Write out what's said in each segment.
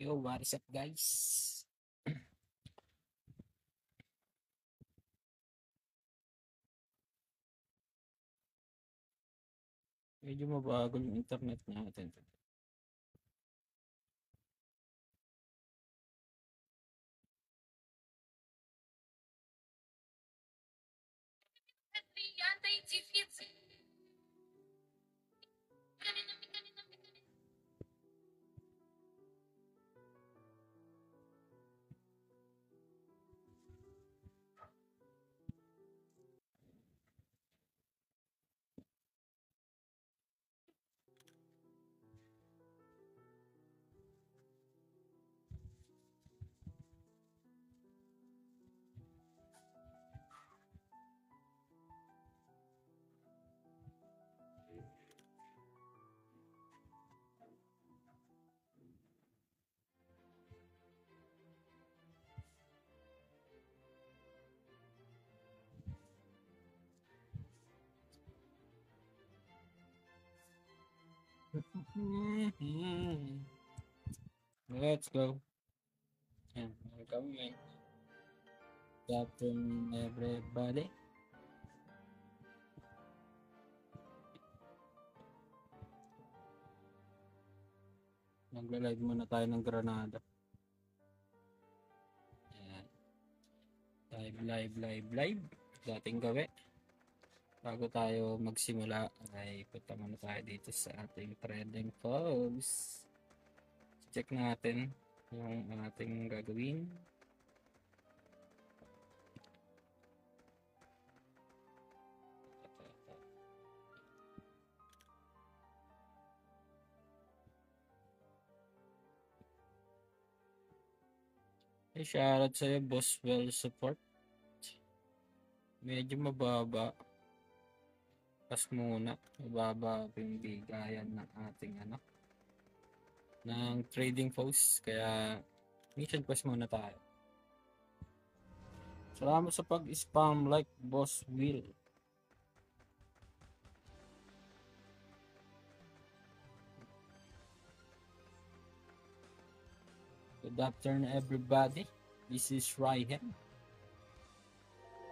Yo, what is up guys? Medyo mabagal yung internet natin. Let's go. And welcome in. Good afternoon everybody. Nagla-live muna tayo ng Granada. Ayan. Live. Dating gawi. Bago tayo magsimula, ay punta muna tayo dito sa ating trending post. Check natin yung ating gagawin. Hey, shoutout sa'yo, Boswell Support. Medyo mababa. Pas muna. Mababa yung bigayan ng ating ng trading post. Kaya, mission quest muna tayo. Salamat sa pag-spam like Boss Will. Good afternoon everybody. This is Ryan.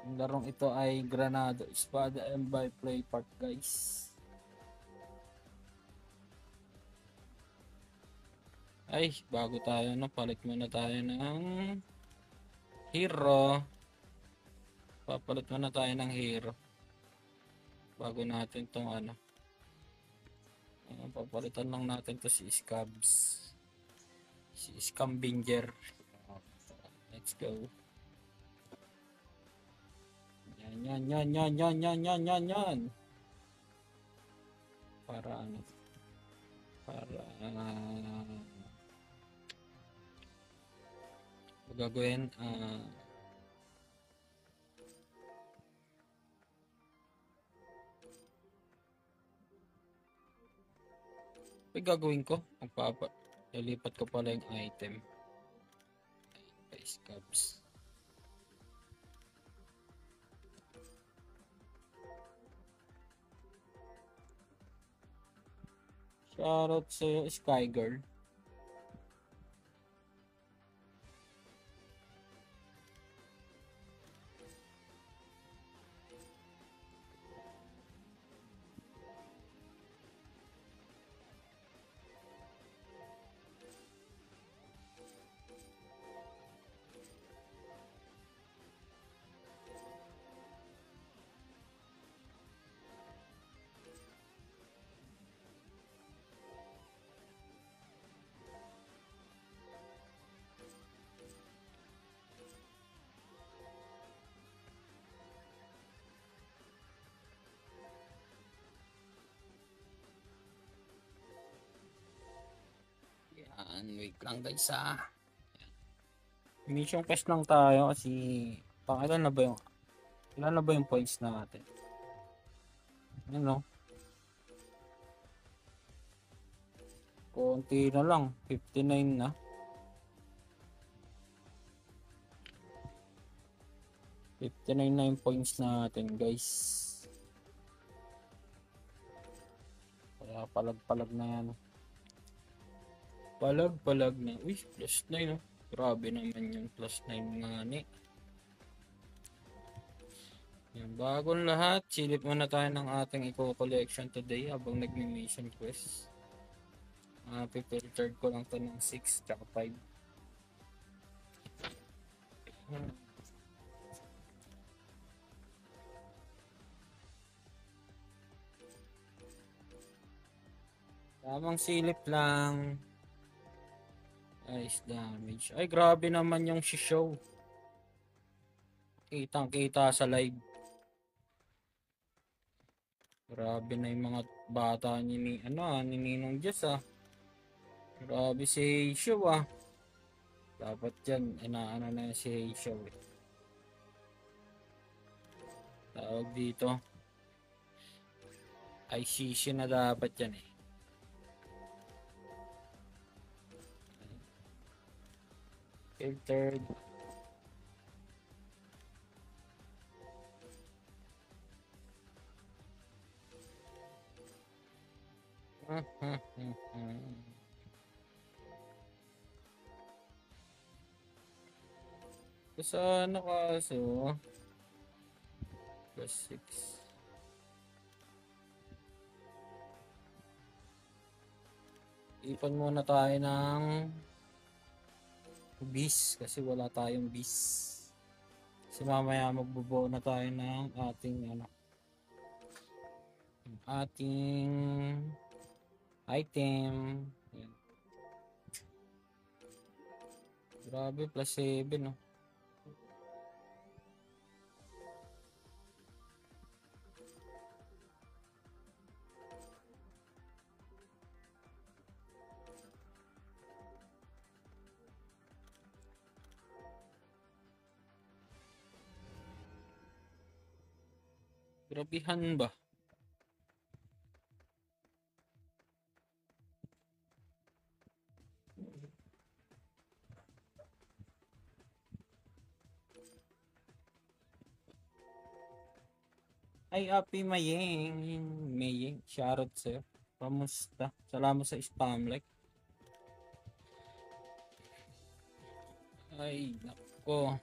Ang larong ito ay Granada Espada and by Play Park guys. Ay, bago tayo palit muna tayo ng hero. Papalit muna tayo ng hero. Bago natin tong papalitan lang natin to si Scabs. Si Scambinger. Let's go. Yan. Para gagawin gagawin ko lilipat ko pala yung item kay Scabs. Shoutout sa Sky Girl. Wait lang guys mission quest lang tayo kasi ilan na ba yung points natin? Konti na lang, 59 na. 59 na yung points natin guys. Kaya palag na yan. Palag na. Uy, plus 9 oh. Grabe naman yung plus 9 nga ni. Yan, bagong lahat. Silip muna tayo ng ating eco-collection today habang nagmi-mission quest. Pipiltered ko lang to ng 6 tsaka 5. Tamang silip lang. Ice damage. Ay, grabe naman yung show. Kitang-kita sa live. Grabe na yung mga bata ni Ninong Diyos ah. Grabe si Show ah. Dapat yan, inaano na si Show eh. Tawag dito. ICC na dapat yan eh. Filtered. Sana kaso plus 6. Ipon muna tayo ng bis kasi wala tayong bis. Kasi mamaya magbubuo na tayo ng ating item. Ayan. Grabe, plus 7 no. Grabihan ba? Ay, Api Mayeng, shoutout sa'yo. Kamusta? Salamat sa spam like. Ay, nako.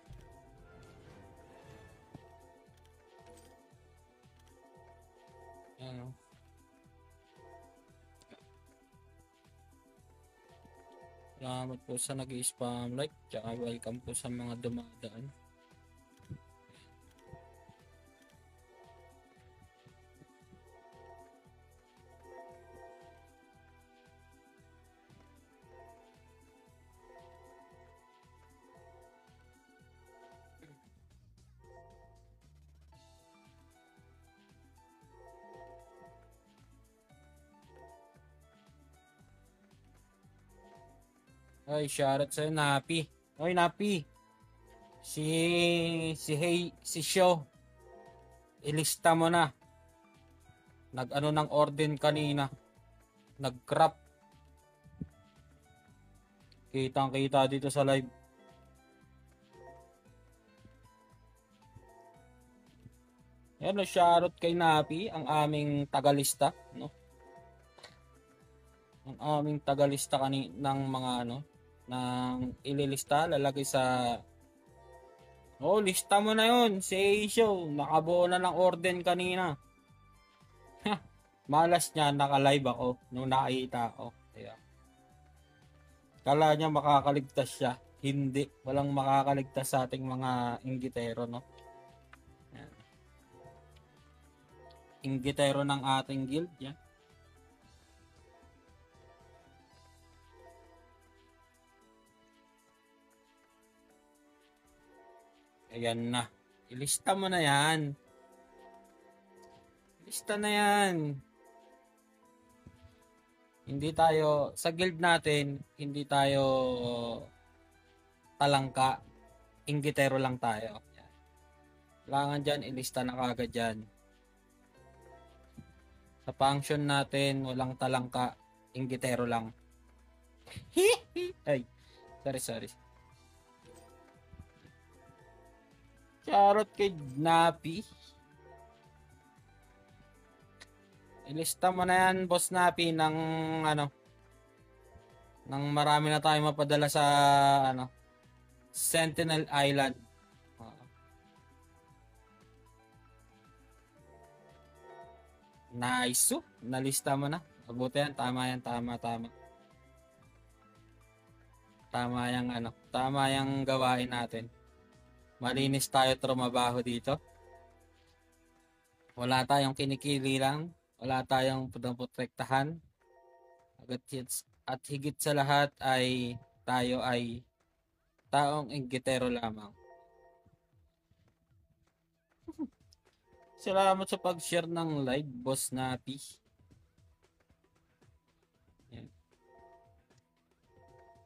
Ano? Salamat po sa nag-spam like. Tsaka welcome po sa mga dumadaan. Ay, shoutout sa'yo, Napi. Oy, Napi. Si Show. Ilista mo na. Nag-ano ng orden kanina. Nag-crop. Kitang-kita dito sa live. Yan, shoutout kay Napi, ang aming tagalista, no? Ang aming tagalista ng mga ng ililista, lalagay sa lista mo na yun. Si Show, nakabuo na ng orden kanina. Malas niya, naka-live ako nung nakita ako. Kaya, kala niya makakaligtas siya. Hindi, walang makakaligtas sa ating mga inggitero, no? Yan. Inggitero ng ating guild, yan. Ayan na. Ilista mo na yan. Ilista na yan. Hindi tayo, sa guild natin, hindi tayo talangka. Inggitero lang tayo. Yan. Kailangan dyan, ilista na kagad dyan. Sa function natin, walang talangka. Inggitero lang. Ay, sorry. Charot kay Napi. Ilista mo na yan, Boss Napi, ng nang marami na tayong mapadala sa ano, Sentinel Island. Nice. Nalista mo na. Mabuti yan. Tama yan. Tama. Tama yung ano. Tama yung gawain natin. Malinis tayo trumabaho dito. Wala tayong kinikili lang. Wala tayong protektahan. At higit sa lahat ay tayo ay taong inggitero lamang. Salamat sa pag-share ng live, Boss Napi. Yan.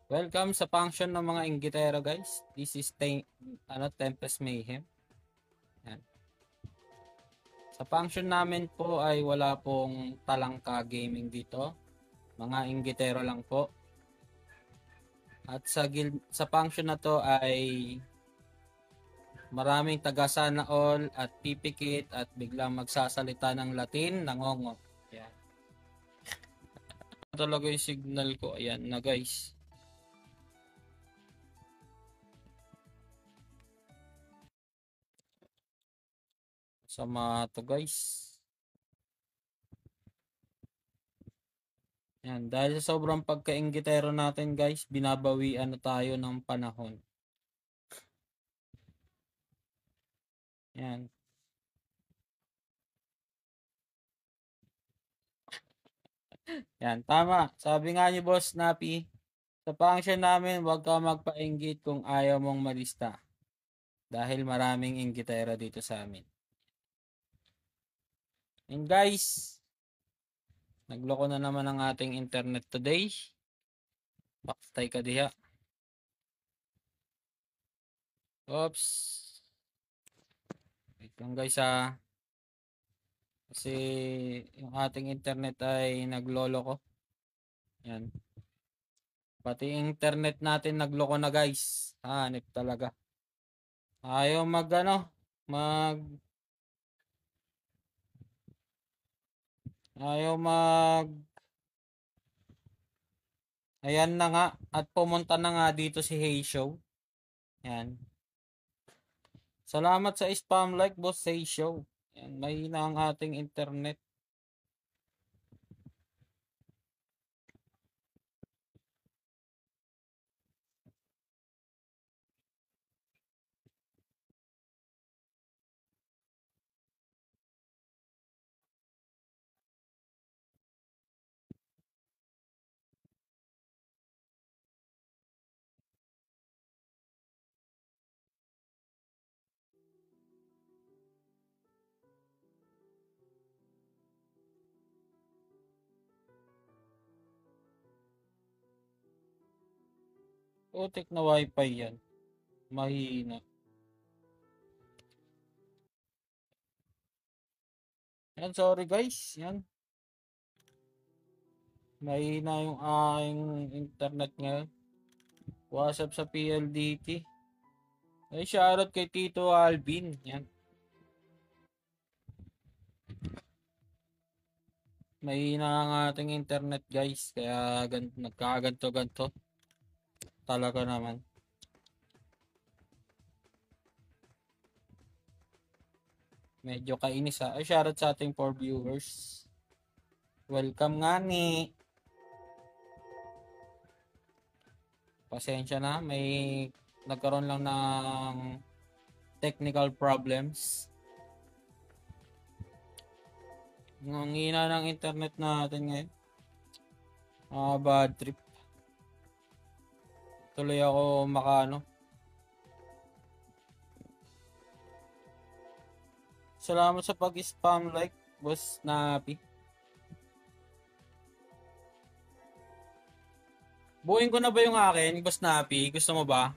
Welcome sa function ng mga inggitero, guys. This is Tempest Mayhem. Yan. Sa function namin po ay wala pong talangka gaming dito. Mga inggitero lang po. At sa function na to ay maraming taga-sana all at pipikit at biglang magsasalita ng Latin, nangongo. Yan. Talaga yung signal ko. Ayan na, guys. Sama to, guys. Yan. Dahil sa sobrang pagka-inggitero natin, guys, binabawian na tayo ng panahon. Yan. Yan, tama. Sabi nga ni Boss Napi, sa function namin, huwag ka magpainggit kung ayaw mong malista. Dahil maraming inggitero dito sa amin. And guys, nagloko na naman ang ating internet today. Paktay ka diha. Oops. Wait lang guys ha. Kasi yung ating internet ay naglolo ko. Yan. Pati internet natin nagloko na guys. Hanip talaga. Ayaw ayan na nga. At pumunta na nga dito si Hey Show. Yan. Salamat sa spam like, Boss Hey Show. Yan. Mahina ang ating internet. Putik na wifi yan. Mahina. Yan, sorry guys. Yan. Mahina yung aking internet ngayon. WhatsApp sa PLDT. Ay, shoutout kay Tito Alvin. Yan. Mahina ang ating internet guys. Kaya nagkaganto-ganto. Talaga naman. Medyo kainis ha. Ay, shoutout sa ating 4 viewers. Welcome nga ni. Pasensya na. May nagkaroon lang ng technical problems. Ang hina ng internet natin ngayon. Bad trip. Tuloy ako Salamat sa pag-spam like, Boss Napi. Buuin ko na ba yung akin, Boss Napi? Gusto mo ba?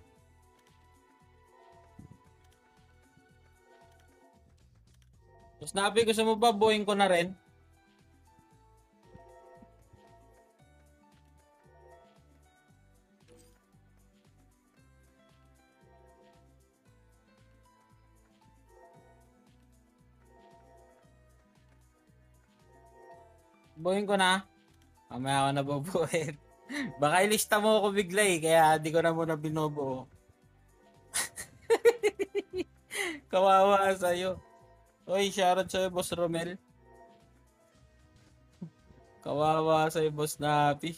Boss Napi, gusto mo ba buuin ko na rin? Buuin ko na. Mamaya ako nabubuhin. Baka ilista mo ako bigla eh, kaya di ko na muna binubuo. Kawawa sa'yo. Oy, shoutout sa'yo, Boss Romel. Kawawa sa'yo, Boss Napi.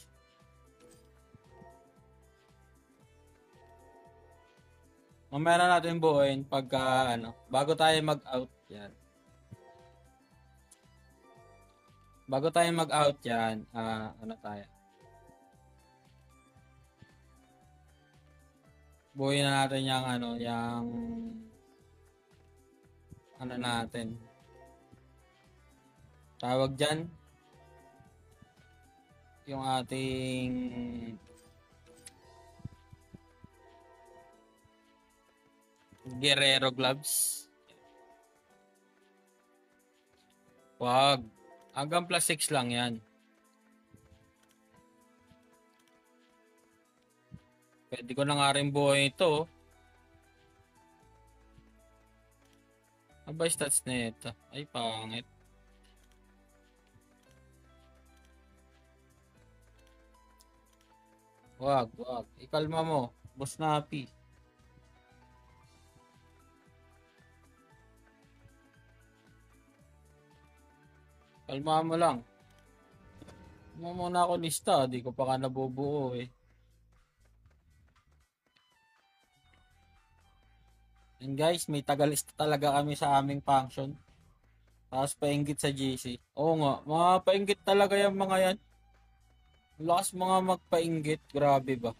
Mamaya na natin buuin pagka, bago tayo mag-out yan. Bago tayo mag-out yan, tayo. Buuin na natin yung natin. Tawag dyan. Yung ating Guerrero gloves. Wag. Hanggang plus 6 lang yan. Pwede ko na nga rin buhay ito. Ano ba yung stats na ito? Ay, pangit. Wag. Ikalma mo. Boss Napi. Kalma mo lang. Mo muna ako lista. Di ko pa ka nabubuo eh. And guys, may tagalista talaga kami sa aming function. Tapos painggit sa GC. Oo nga, mga painggit talaga yung mga yan. Lakas mga magpainggit. Grabe ba?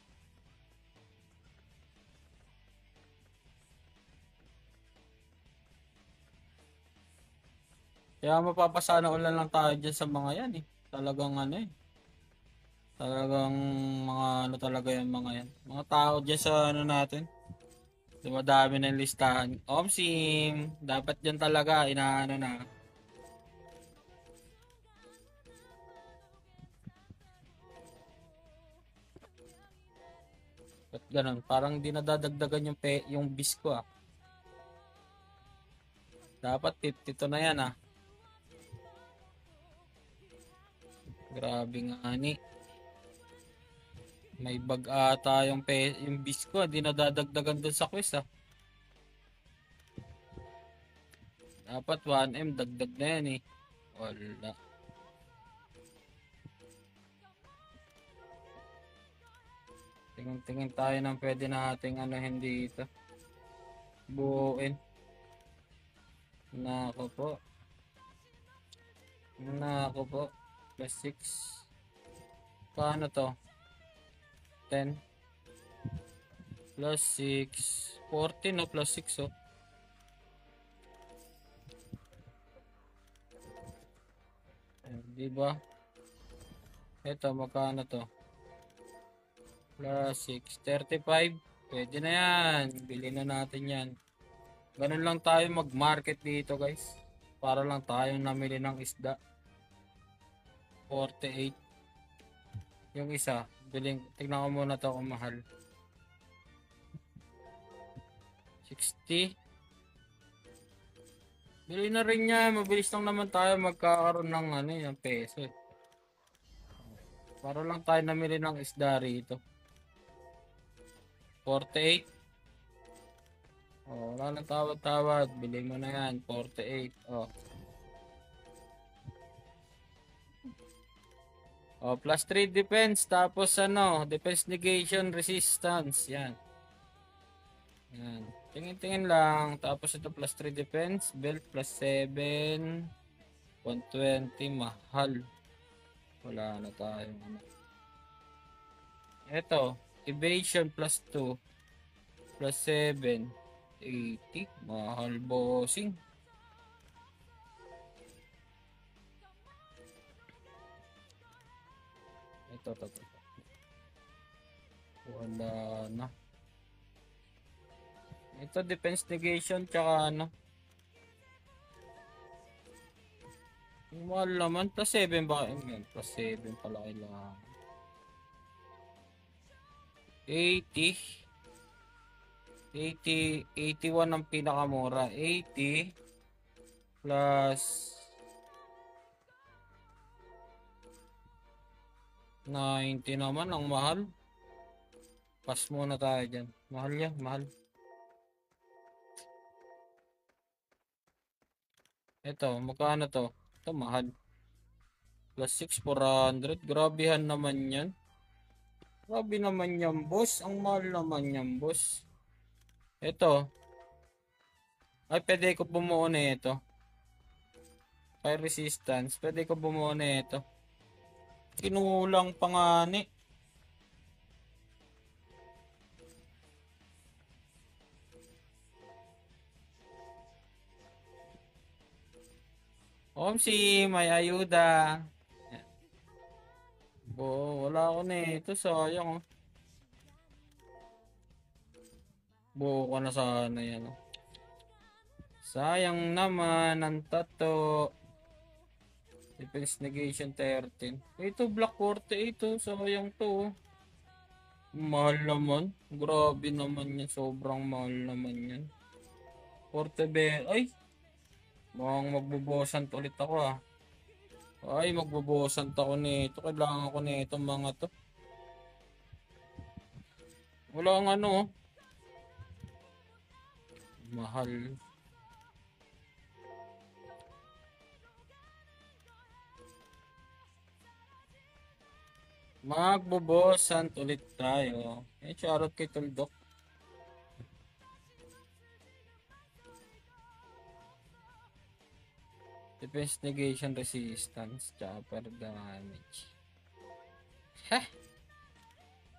Kaya mapapasana ulan lang tayo dyan sa mga yan eh. Talagang eh. Talagang mga talaga yung mga yan. Mga tao dyan sa natin. Dumadami ng listahan. Omsim, dapat dyan talaga, na. Ba't ganun? Parang di nadadagdagan yung bis ko ah. Dapat 52 na yan ah. Grabe nga ni. May bag ata yung bis ko, di nadadagdagan dun sa quiz ah. Dapat 1M, dagdag na yan eh. Wala. Tingin tayo ng pwede nating hindi ito. Buuin. Nako po. Plus 6. Paano to? 10. Plus 6. 14 no? Plus 6 oh. Diba? Ito, magkano to? Plus 6. 35. Pwede na yan. Bili na natin yan. Ganun lang tayo mag-market dito guys. Para lang tayo namili ng isda. 48. Yung isa. Tignan ko muna to kung mahal. 60. Bili na rin yan. Mabilis lang naman tayo magkakaroon ng yung peso. Para lang tayo namili ng isda rito. 48. Oh, wala nang tawad-tawad. Bili mo na yan. 48. Oh. Oh, plus 3 defense. Tapos defense negation resistance. Yan. Yan. Tingin-tingin lang. Tapos ito plus 3 defense. Belt plus 7. 120. Mahal. Wala na tayo. Ito. Evasion plus 2. Plus 7. 80. Mahal bossing. Ito. Wala na. Ito defense negation tsaka mahal naman. Plus 7 ba? Plus 7 pala kailangan. 80. 81 ang pinakamura. 80 plus 90 naman, ang mahal. Pass muna tayo dyan. Mahal yan, mahal. Ito, magkano to? Ito, mahal. Plus 6, 400. Grabehan naman yan. Grabe naman yan, boss. Ang mahal naman yan, boss. Ito. Ay, pwede ko bumuo na ito. Fire resistance. Pwede ko bumuo na ito. Kinulang pa nga ni. Omsi, may ayuda. Wala ako na ito. Sayang. Oh. Buo ko na sana yan. Oh. Sayang naman ang tato. Defense negation 13. Ito black 48 ito. Sayang to. Oh. Mahal naman. Grabe naman yan. Sobrang mahal naman yan. Portebe. Ay. Mukhang magbubosan ulit ako ah. Ay, magbubosan ako nito. Kailangan ko nito mga to. Wala ang ano. Oh. Mahal. Magbubosan ulit tayo. Charot kay Tuldok. Defense negation resistance. Chopper damage. Heh.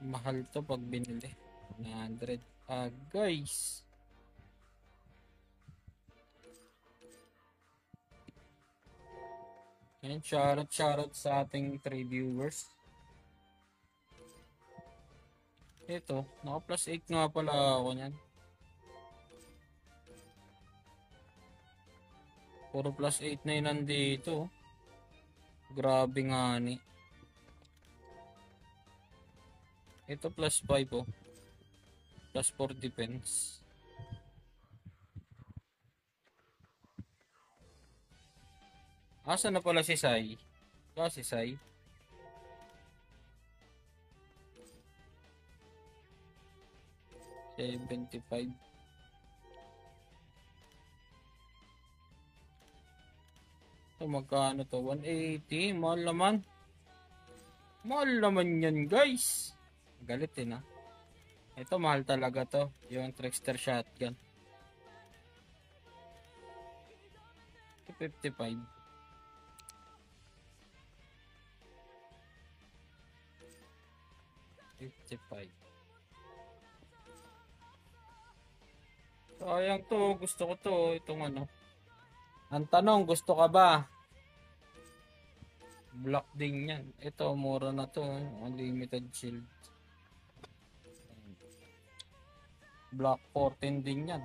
Mahal to pag binili. 100. Guys. Ayan, shoutout sa ating 3 viewers. Ito, naka plus 8 nga pala ako niyan. Puro plus 8 na yun nandito. Grabe nga ni. Ito plus 5 oh. Plus 4 defense. Asa na pala si Sai? Si Sai. $75. So, magkano to? 180. Mahal naman. Mahal naman yan, guys. Galit eh na. Ito, mahal talaga to. Yung Trickster Shotgun. 55. Sayang to. Gusto ko to. Itong ano. Ang tanong, gusto ka ba? Block din yan. Ito, mura na to. Unlimited shield. Block 14 din yan.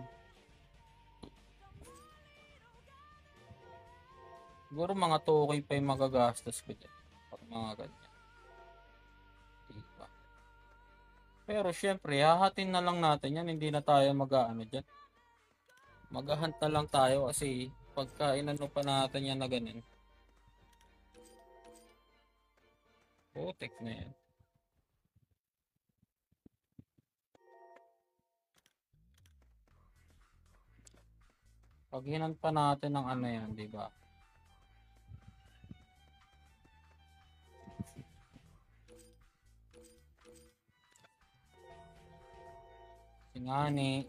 Siguro mga 2K pa yung magagastos ko dyan. Pag mga ganyan. Diba? Pero syempre, hahatin na lang natin yan. Hindi na tayo mag-ano dyan. Mag-hunt na lang tayo kasi pagka inano pa natin yan na ganun. Putik na yan. Pag hinan pa natin ng ano yan, di ba? Singani.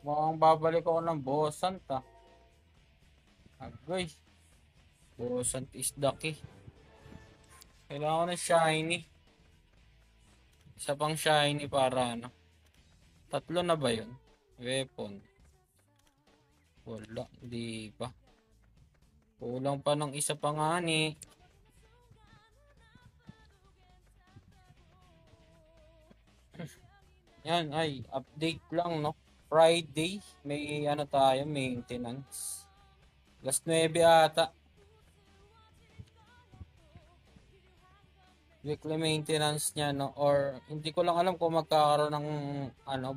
Mukhang babalik ako ng Bosant ah. Agoy. Bosant is the key. Kailangan ko ng shiny. Isa pang shiny para ano. 3 na ba yun? Weapon. Wala. Di ba? Kulang pa ng isa pa nga ni. Yan ay update lang no. Friday may ano tayo maintenance. Last 9 ata. Weekly maintenance niya no or hindi ko lang alam kung magkakaroon ng ano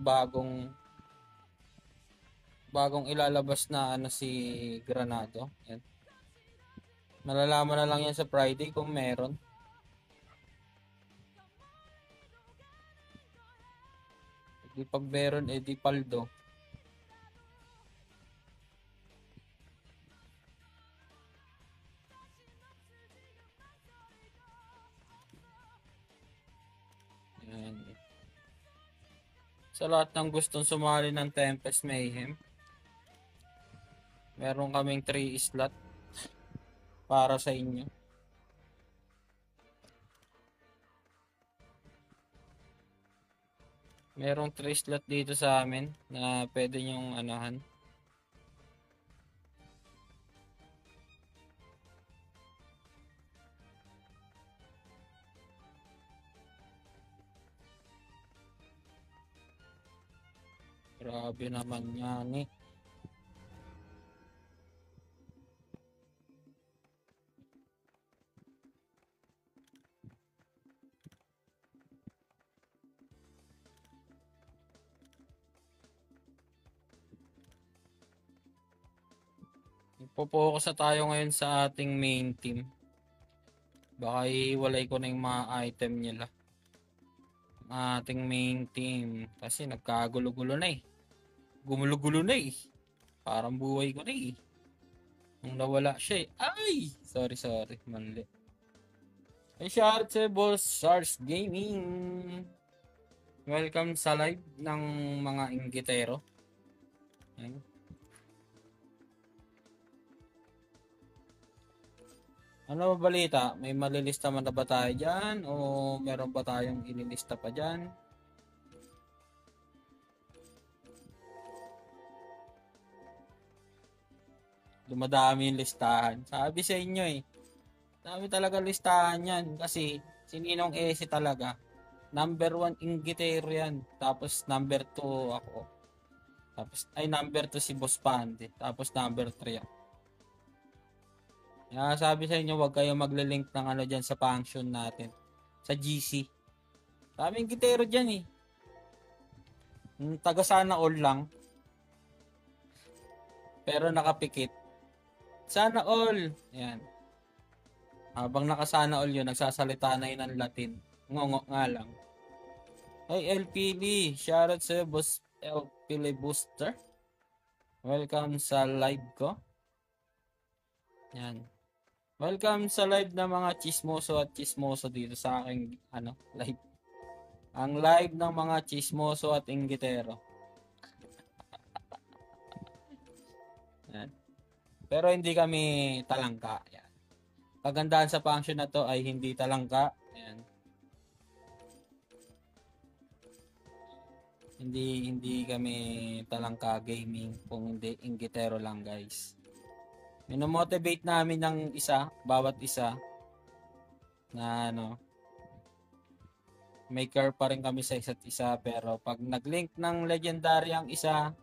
bagong ilalabas na ano si Granado. Yan. Malalaman na lang yan sa Friday kung meron. Di pag meron, di paldo. Yan. Sa lahat ng gustong sumali ng Tempest Mayhem, meron kaming 3 slot para sa inyo. Merong 3 slot dito sa amin na pwede nyong anahan. Grabe naman yan eh. Ipopokus na tayo ngayon sa ating main team. Baka iwalay ko na yung mga item nila. Ating main team. Kasi nagkagulo-gulo na eh. Gumulo-gulo na eh. Parang buhay ko na eh. Nung nawala siya eh. Ay! Sorry. Mali. Hey, shout to Boss Sharks Gaming. Welcome sa live ng mga inggitero. Ayan. Ano ba balita? May malilista man na ba tayo dyan? O meron ba tayong inilista pa dyan? Dumadami yung listahan. Sabi sa inyo eh. Dami talaga listahan yan. Kasi si Ninong Ese talaga. Number 1 inggitero yan. Tapos number 2 ako. Tapos number 2 si Boss Pande. Tapos number 3 ako. Sabi sa inyo, wag kayo magle-link ng ano dyan sa function natin. Sa GC. Daming gitero dyan eh. Taga sana all lang. Pero nakapikit. Sana all. Yan. Habang nakasana all yun, nagsasalita na yun ng Latin. Ngongo nga lang. Hey LPB, shoutout sa Boss LPB Booster. Welcome sa live ko. Yan. Welcome sa live ng mga chismoso at chismoso dito sa aking live. Ang live ng mga chismoso at inggitero. Yan. Pero hindi kami talangka. Yan. Kagandahan sa function na to ay hindi talangka. Yan. Hindi kami talangka gaming kung hindi inggitero lang guys. Minomotivate namin ng bawat isa na may care pa rin kami sa isa't isa, pero pag nag-link ng legendary ang isa,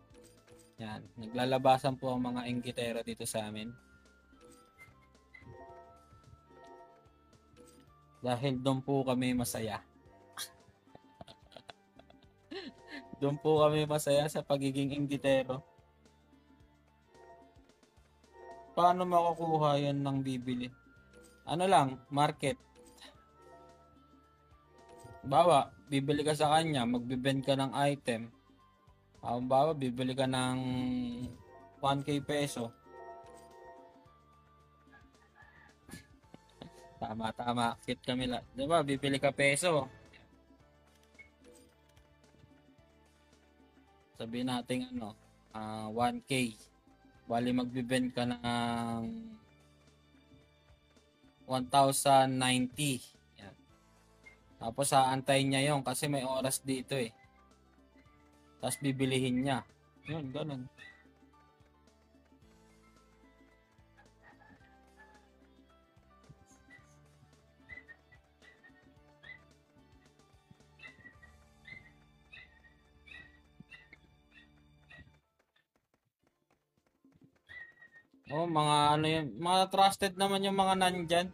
yan, naglalabasan po ang mga inggitero dito sa amin. Dahil doon po kami masaya. Doon po kami masaya sa pagiging inggitero. Paano makukuha yan ng bibili? Ano lang, market. Bawa, bibili ka sa kanya, magbibenta ka ng item. Bawa, bibili ka ng 1k peso. Tama. Fit kami lang. Diba, bibili ka peso. Sabihin natin 1k. Bali magbibenta ka ng 1,090. Yan. Tapos aantayin niya yon kasi may oras dito eh. Tapos bibilihin niya. Yun, ganun. Mga yun. Mga trusted naman yung mga nandyan.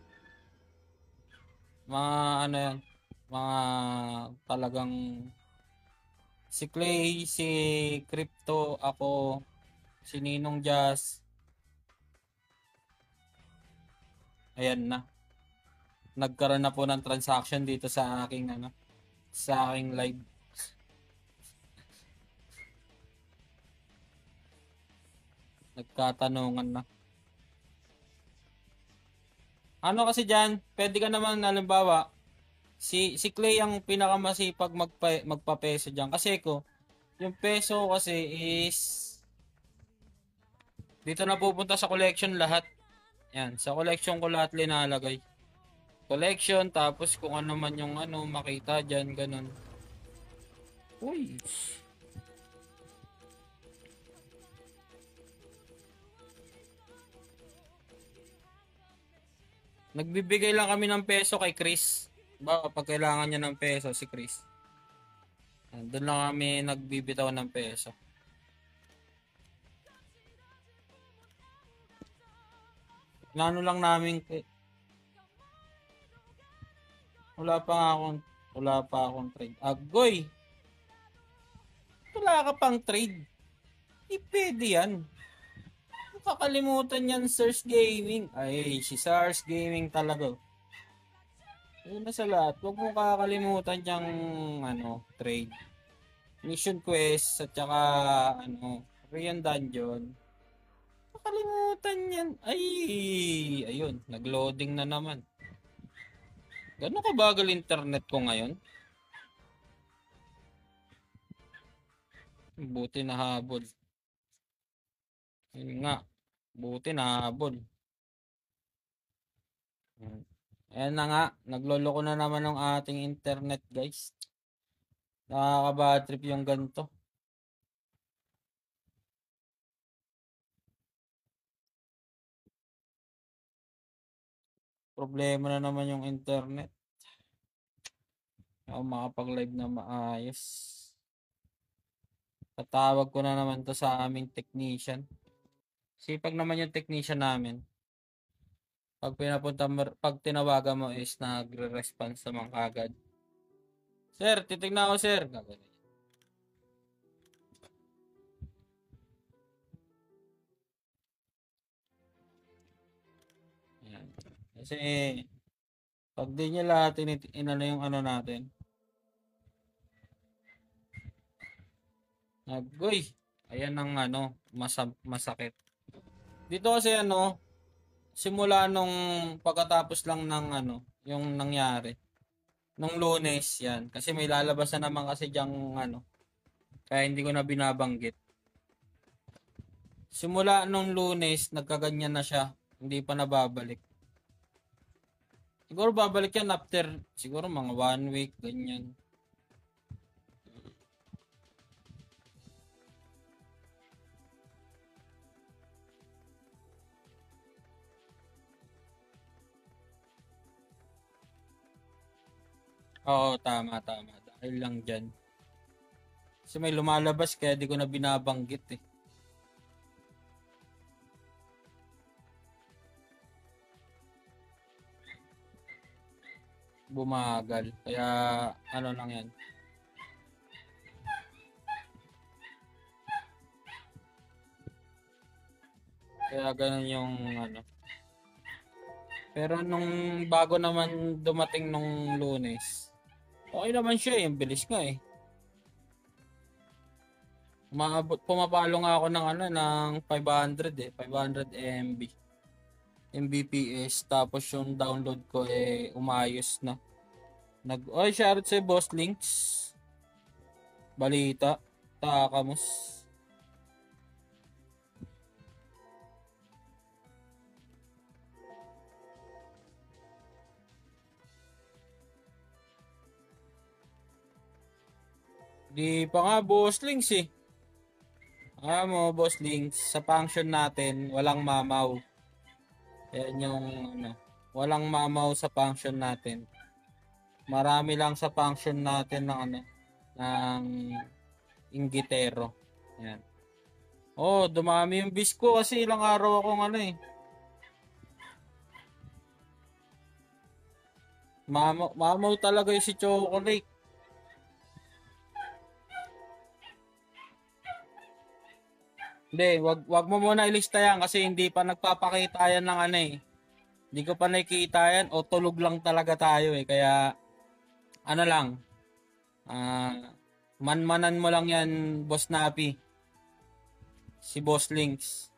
Mga yan. Mga talagang si Clay, si Crypto, ako, si Ninong Jazz. Ayan na. Nagkaroon na po ng transaction dito sa aking sa aking live. Nagkatanungan na. Ano kasi diyan, pwede ka naman halimbawa, si Clay ang pinakamasipag magpapeso diyan kasi ko yung peso kasi is dito na pupunta sa collection lahat. Yan, sa collection ko lahat linalagay. Collection, tapos kung ano man yung makita dyan, ganun. Uy! Nagbibigay lang kami ng peso kay Chris. Ba, pag kailangan niya ng peso, si Chris. Doon lang kami nagbibitaw ng peso. Nano lang namin, wala pa akong trade. Agoy! Wala ka pang trade. Di pwede yan. Kakalimutan yan, Sars Gaming. Ay, si Sars Gaming talaga. Una sa lahat, huwag mo kakalimutan yung trade. Mission quest at saka Korean Dungeon. Kakalimutan yan. Ay, ayun, nagloading na naman. Gano'n kabagal internet ko ngayon? Buti nahabol. Yun nga, buti nahabol. Ayan na nga, nagloloko na naman ng ating internet, guys. Nakaka-bad trip yung ganito. Problema na naman yung internet. Ako makapag-live na maayos. Tatawag ko na naman to sa aming technician. Sipag naman yung technician namin. Pag tinawagan mo is nagre-response naman kagad. Sir, titignan ako, sir. Ayan. Kasi pag di nyo lahat yung natin. Agoy. Ayan ang masakit. Dito kasi simula nung pagkatapos lang ng yung nangyari. Nung Lunes yan. Kasi may lalabas na naman kasi diyang kaya hindi ko na binabanggit. Simula nung Lunes, nagkaganyan na siya. Hindi pa nababalik. Siguro babalik yan after siguro mga 1 week, ganyan. Oo, tama. Dahil lang dyan. Kasi may lumalabas kaya di ko na binabanggit eh. Bumagal. Kaya lang yan. Kaya ganun yung Pero nung bago naman dumating nung Lunes, okay naman siya eh. Ang bilis nga eh. Pumapalo nga ako ng 500 eh. 500 MB. Mbps. Tapos yung download ko umayos na. Shoutout sa Boss Links. Balita. Takamos. Di pa nga Boss Links eh. Mo, Boss Links, sa function natin, walang mamaw. Yan yung walang mamaw sa function natin. Marami lang sa function natin ng inggitero. Yan. Dumami yung bis ko kasi ilang araw akong Mamaw talaga yung si Chocolate. Hindi, wag mo muna ilista yan kasi hindi pa nagpapakita yan ng Hindi ko pa nakikita yan o tulog lang talaga tayo eh. Kaya ano lang, manmanan mo lang yan, Boss Napi. Si Boss Links.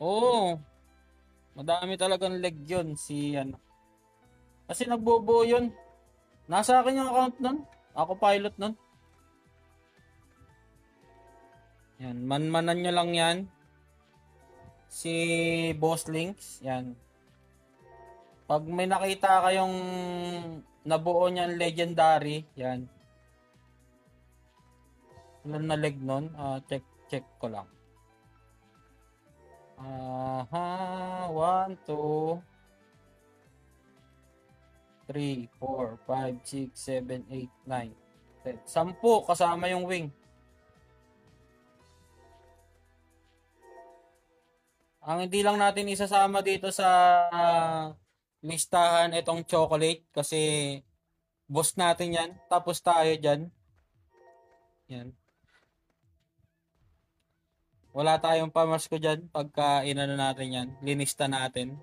Oo, madami talagang leg yun si ano. Kasi nagbobo yun. Nasa akin yung account nun. Ako pilot nun. Yan, manmanan nyo lang yan. Si Boss Links, yan. Pag may nakita kayong nabuo niyan legendary, yan. Ilan na leg nun? Check ko lang. 1, 2, 3, 4, 5, 6, 7, 8, 9, 10. 10 kasama yung wing. Ang hindi lang natin isasama dito sa listahan itong chocolate kasi boss natin yan. Tapos tayo dyan. Yan. Wala tayong pamasko dyan pagka inano natin yan. Linista natin.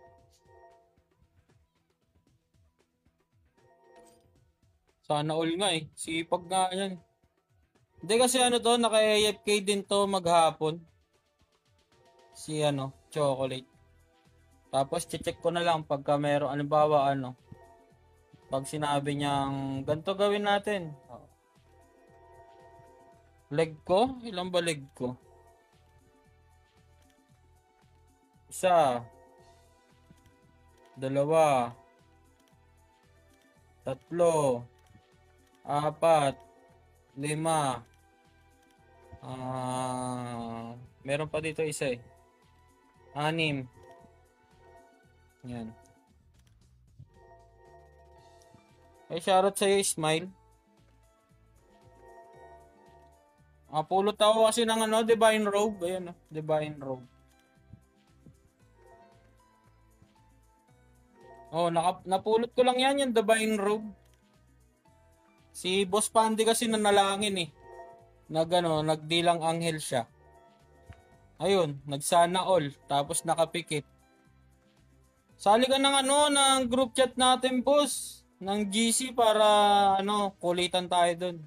Sana all nga eh. Sipag nga yan. Hindi kasi ano to, naka-AFK din to maghapon. Si ano, chocolate. Tapos check ko na lang pagka meron, alimbawa ano, pag sinabi niyang ganito gawin natin. Leg ko? Ilan ba leg ko? Isa. Dalawa. Tatlo. Apat. Lima. Meron pa dito isa eh. 6. Yan. Ay, shoutout sa'yo, Smile. Pulot ako kasi ng ano, Divine Robe. Ayan, Divine Robe. Oh, napulot ko lang yan, yung Divine Robe. Si Boss Pandi kasi nanalangin eh. Nagdilang anghel siya. Ayun, nagsana all. Tapos nakapikit. Sali ka ng ng group chat natin, boss. Ng GC para kulitan tayo dun.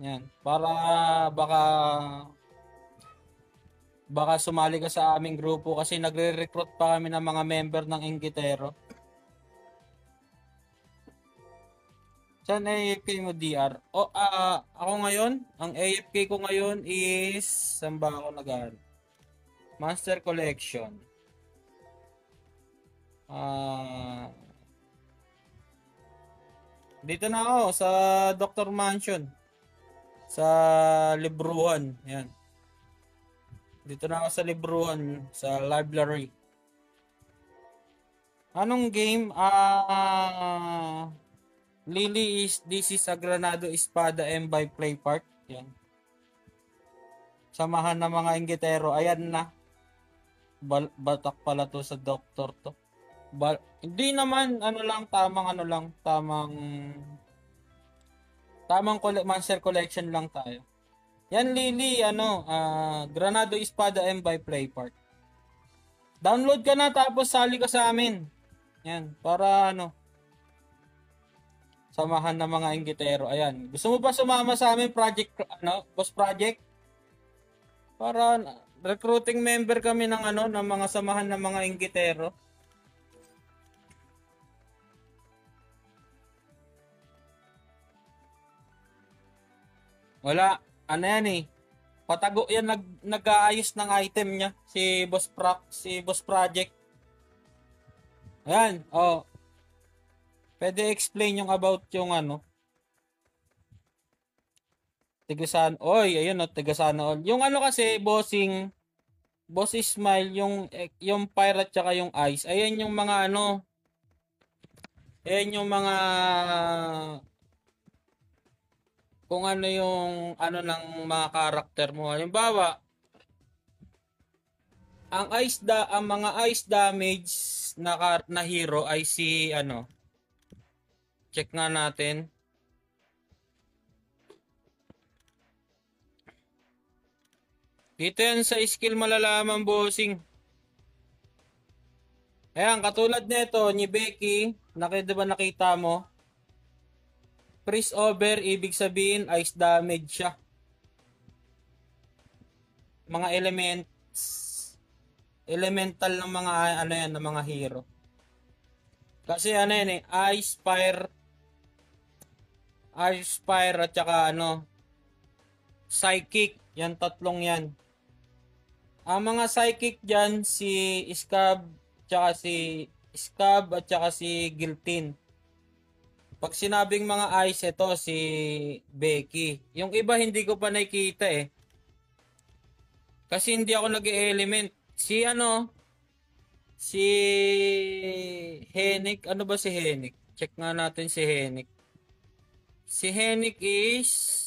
Yan, para baka sumali ka sa aming grupo kasi nagre-recruit pa kami ng mga member ng Inggitero. Saan AFK mo, DR? Ako ngayon, ang AFK ko ngayon is, saan ba ako Master Collection. Dito na ako sa Dr. Mansion. Sa Libruhan. Yan. Dito na ako sa Libruhan. Sa library. Anong game? Lily is this is a Granado Espada M by Play Park. Yan. Samahan ng mga Inggitero. Ayan na. Batak pala to sa doktor to. Hindi naman tamang Monster Collection lang tayo. Yan Lily, Granado Espada M by Play Park. Download ka na tapos sali ka sa amin. Yan, para samahan ng mga Inggitero. Ayan. Gusto mo ba sumama sa amin project, boss project? Para recruiting member kami ng ng mga samahan ng mga Inggitero. Wala. Ano yan eh. Patago yan nag-aayos ng item niya. Si Boss Project. Ayan. Oh. Pwede explain yung about yung Tigasan. Oy, ayun Tigasan all. Yung kasi bossing Boss Ismail yung pirate tsaka yung ice. Ayan yung mga Ayan yung mga kung ano yung ng mga karakter mo. Halimbawa, ang mga ice damage na hero ay si check nga natin. Dito yan sa skill malalaman, bossing. Ayan, katulad nito ni Becky, diba nakita mo? Freeze over, ibig sabihin ice damage siya. Mga elements, elemental ng mga ano yan, ng mga hero. Kasi ano yan eh, Ice Fire at saka ano, Psychic, yan tatlong yan. Ang mga Psychic dyan, si Scab at saka si Giltin. Pag sinabing mga ice, ito si Becky. Yung iba hindi ko pa nakikita eh. Kasi hindi ako nag-element. Si Henrik, ano ba si Henrik? Check nga natin si Henrik. Si Henrik is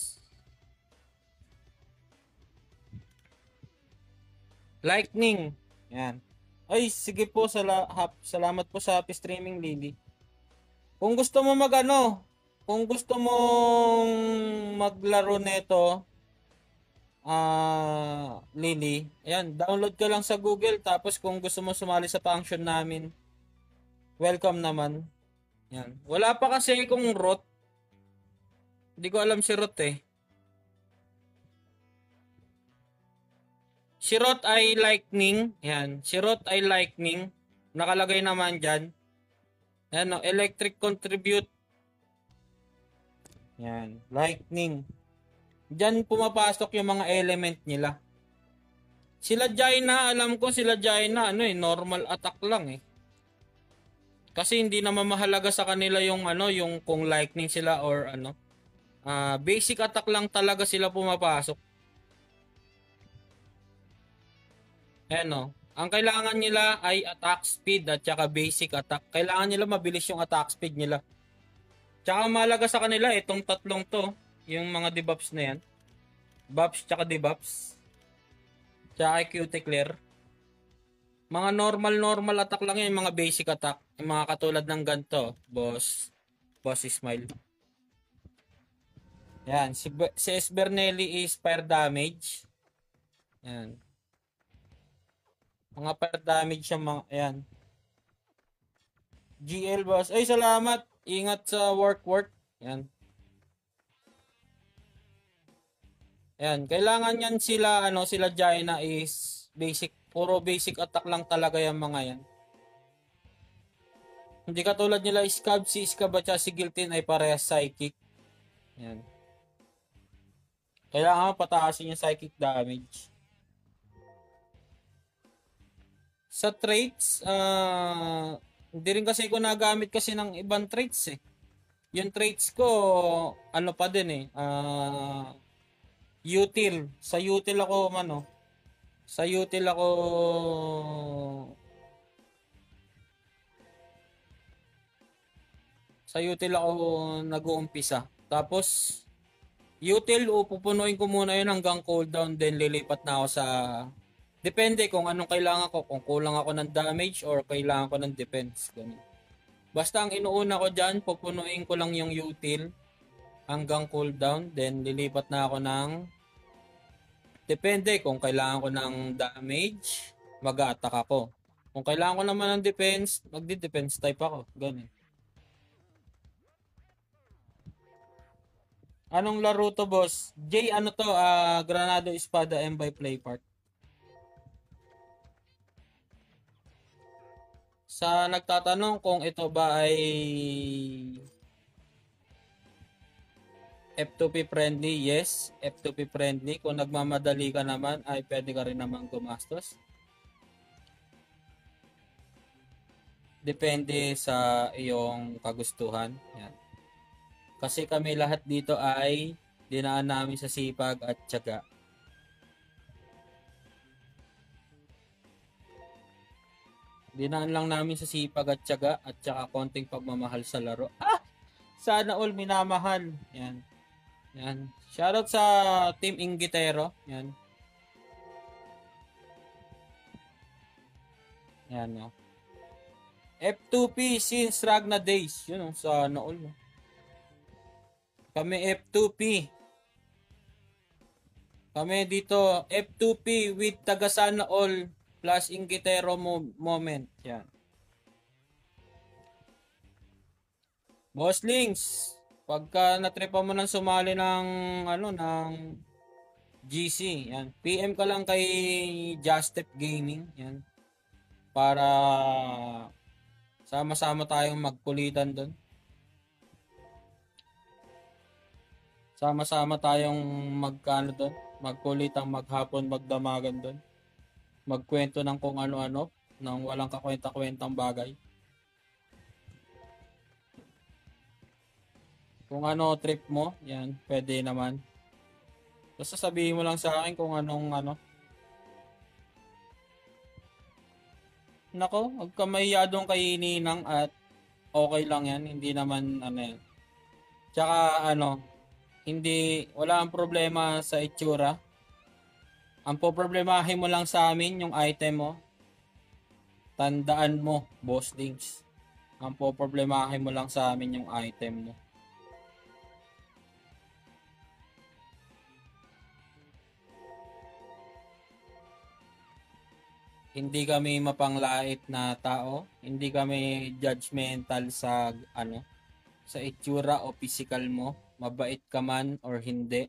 Lightning. Yan. Ay, sige po, salamat po sa happy streaming, Lily. Kung gusto mo kung gusto mong maglaro nito, Lily, ayan, download ka lang sa Google, tapos kung gusto mo sumali sa function namin, welcome naman. Yan. Wala pa kasi kung root. Hindi ko alam si root eh. Si root ay lightning. Yan. Si root ay lightning. Nakalagay naman dyan. Yan o, electric contribute. Yan. Lightning. Diyan pumapasok yung mga element nila. Sila Jaina, alam ko sila Jaina, normal attack lang eh. Kasi hindi naman mahalaga sa kanila yung yung kung lightning sila or basic attack lang talaga sila pumapasok. Ang kailangan nila ay attack speed at saka basic attack. Kailangan nila mabilis yung attack speed nila. Tsaka mahalaga sa kanila itong tatlong to, yung mga debuffs na yan. Buffs tsaka debuffs. Tsaka QT clear. Mga normal attack lang yan, mga basic attack. Yung mga katulad ng ganito, boss smile. Yan, si Esbernelli is fire damage. Yan. Mga fire damage yung mga, ayan. GL boss. Ay, salamat. Ingat sa work. Yan. Ayan, kailangan yan sila Jaina is basic. Puro basic attack lang talaga yung mga yan. Hindi katulad nila Scab, si Scab at si Giltin ay parehas psychic. Yan. Kailangan pataasin yung psychic damage. Sa traits, hindi rin kasi ko nagamit kasi ng ibang traits eh. Yung traits ko, pa din eh. Util. Sa util ako nag-uumpisa. Tapos, util, pupunuin ko muna yun hanggang cooldown, then lilipat na ako sa... Depende kung anong kailangan ko. Kung kulang ako ng damage or kailangan ko ng defense. Ganun. Basta ang inuuna ko dyan, pupunuin ko lang yung util hanggang cooldown. Then lilipat na ako ng... Depende kung kailangan ko ng damage, mag-a-attack ako. Kung kailangan ko naman ng defense, magdi-defense type ako. Ganun. Anong laro to, boss? Jay, Granado Espada M by Playpart. Sa nagtatanong kung ito ba ay F2P friendly, yes, F2P friendly. Kung nagmamadali ka naman, ay pwede ka rin naman gumastos. Depende sa iyong kagustuhan. Yan. Kasi kami lahat dito ay dinaan namin sa sipag at tiyaga. Dinaan lang namin sa sipag at tiyaga at saka konting pagmamahal sa laro. Sana all minamahal. Yan. Yan. Shoutout sa Team Ingitero. Yan. Yan, no. F2P since Ragna days. Yun, sana all. Kami F2P. Kami dito, F2P with Tagasana All plus Ingitero Moment. Yan. Boss Links, pagka natripa mo nang sumali ng GC, yan. PM ka lang kay Justep Gaming, yan. Para sama-sama tayong magkulitan doon. Sama-sama tayong doon, magkulitang maghapon, magdamagan doon. Magkwento ng kung ano-ano, ng walang kakwenta-kwentang bagay. Kung ano trip mo, yan, pwede naman. Basta sabihin mo lang sa akin kung anong Nako, huwag ka mahiyadong kay Ninang at okay lang yan. Hindi naman yan. Tsaka hindi, wala ang problema sa itsura. Ang poproblemahin mo lang sa amin yung item mo. Tandaan mo, Boss Links. Ang poproblemahin mo lang sa amin yung item mo. Hindi kami mapanglait na tao, hindi kami judgmental sa itsura o physical mo, mabait ka man or hindi.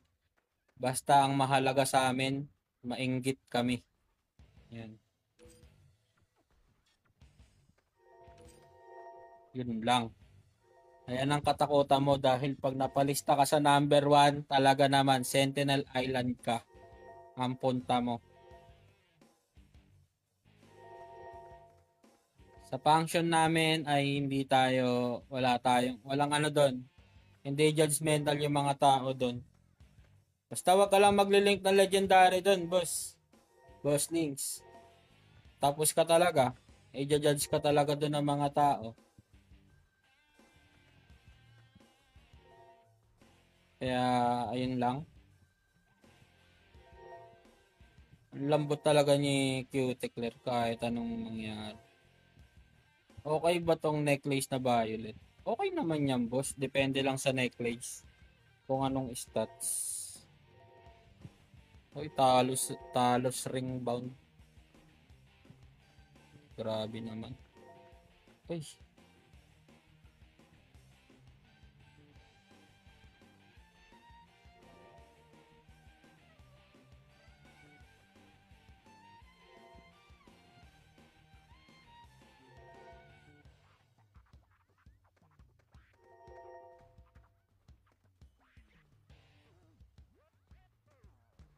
Basta ang mahalaga sa amin, mainggit kami. Yan. Yun lang. Ayan ang katakutan mo dahil pag napalista ka sa number 1, talaga naman Sentinel Island ka ang punta mo. Sa function namin ay walang doon. Hindi judgmental yung mga tao doon. Basta wag ka lang maglilink ng legendary doon, boss. Boss Links. Tapos ka talaga. I-judge ka talaga doon ng mga tao. Kaya, ayun lang. Lambot talaga ni Cuticle kahit anong mangyari. Okay ba tong necklace na violet? Okay naman yan, boss. Depende lang sa necklace. Kung anong stats. Uy, talos ring bound. Grabe naman. Uy.